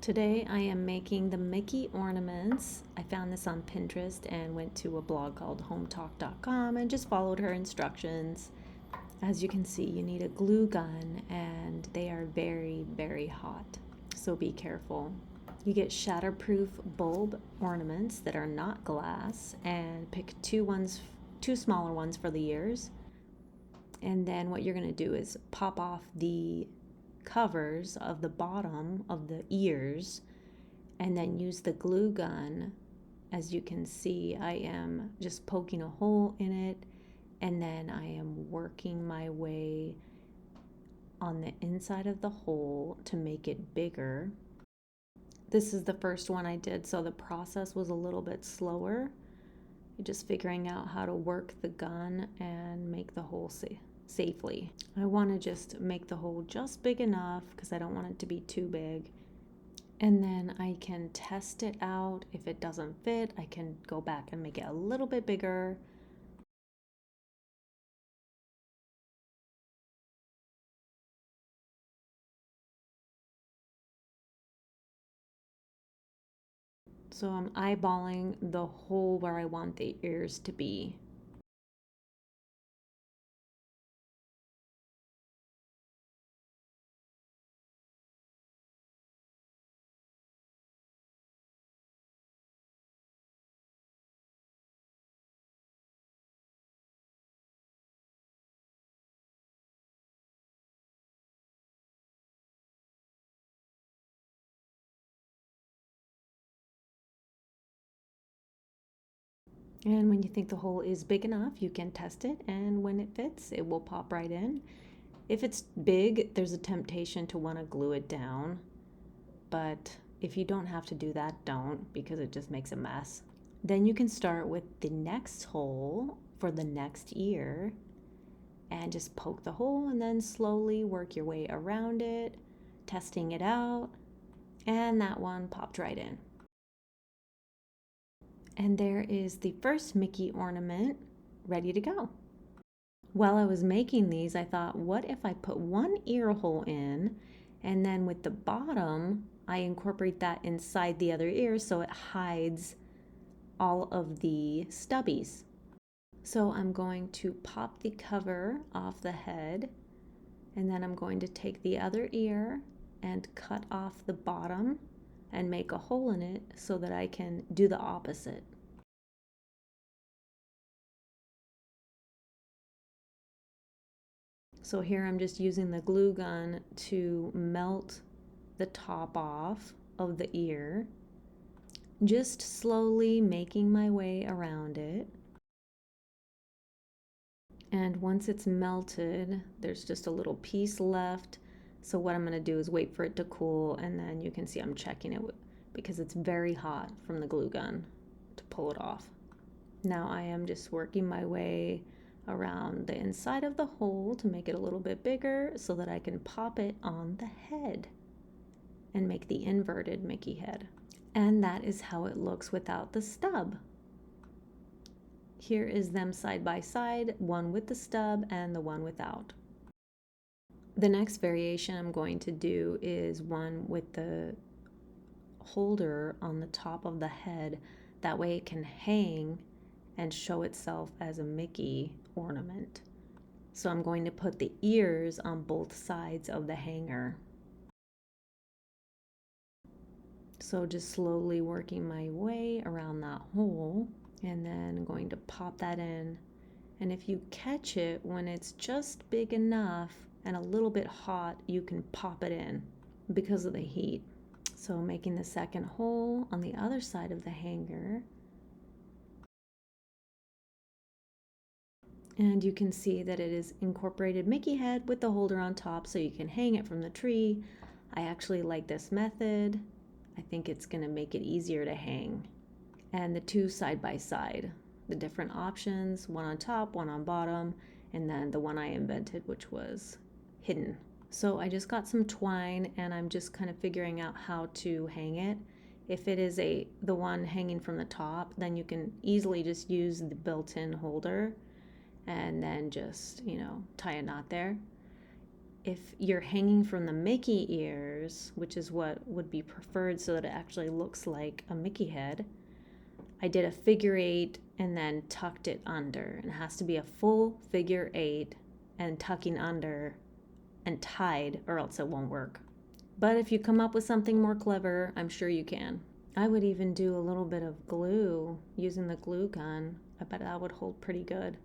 Today I am making the Mickey ornaments. I found this on Pinterest and went to a blog called hometalk.com and just followed her instructions. As you can see, you need a glue gun and they are very, very hot, so be careful. You get shatterproof bulb ornaments that are not glass and pick two smaller ones for the ears. And then what you're going to do is pop off the covers of the bottom of the ears and then use the glue gun. As you can see, I am just poking a hole in it and then I am working my way on the inside of the hole to make it bigger. This is the first one I did, so the process was a little bit slower. Just figuring out how to work the gun and make the hole safely. I want to just make the hole just big enough because I don't want it to be too big. And then I can test it out. If it doesn't fit, I can go back and make it a little bit bigger. So I'm eyeballing the hole where I want the ears to be. And when you think the hole is big enough, you can test it, and when it fits, it will pop right in. If it's big, there's a temptation to want to glue it down, but if you don't have to do that, don't, because it just makes a mess. Then you can start with the next hole for the next ear and just poke the hole and then slowly work your way around it, testing it out, and that one popped right in. And there is the first Mickey ornament ready to go. While I was making these, I thought, what if I put one ear hole in and then with the bottom, I incorporate that inside the other ear so it hides all of the stubbies. So I'm going to pop the cover off the head and then I'm going to take the other ear and cut off the bottom and make a hole in it so that I can do the opposite. So here I'm just using the glue gun to melt the top off of the ear, just slowly making my way around it. And once it's melted, there's just a little piece left. So what I'm going to do is wait for it to cool, and then you can see I'm checking it because it's very hot from the glue gun to pull it off. Now I am just working my way around the inside of the hole to make it a little bit bigger so that I can pop it on the head and make the inverted Mickey head. And that is how it looks without the stub. Here is them side by side, one with the stub and the one without. The next variation I'm going to do is one with the holder on the top of the head. That way it can hang and show itself as a Mickey ornament. So I'm going to put the ears on both sides of the hanger. So just slowly working my way around that hole and then I'm going to pop that in. And if you catch it when it's just big enough and a little bit hot, you can pop it in because of the heat. So making the second hole on the other side of the hanger. And you can see that it is incorporated Mickey head with the holder on top so you can hang it from the tree. I actually like this method. I think it's going to make it easier to hang. And the two side by side, the different options, one on top, one on bottom, and then the one I invented, which was hidden. So I just got some twine and I'm just kind of figuring out how to hang it. If it is the one hanging from the top, then you can easily just use the built-in holder and then just, tie a knot there. if you're hanging from the Mickey ears, which is what would be preferred so that it actually looks like a Mickey head, I did a figure 8 and then tucked it under. And it has to be a full figure 8 and tucking under and tied, or else it won't work. But if you come up with something more clever, I'm sure you can. I would even do a little bit of glue using the glue gun. I bet that would hold pretty good.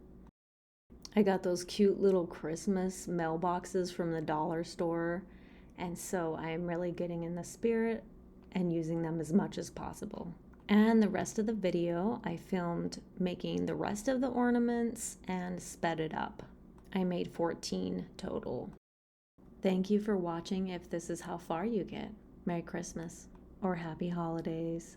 I got those cute little Christmas mailboxes from the dollar store, and so I'm really getting in the spirit and using them as much as possible. And the rest of the video, I filmed making the rest of the ornaments and sped it up. I made 14 total. Thank you for watching if this is how far you get. Merry Christmas or Happy Holidays.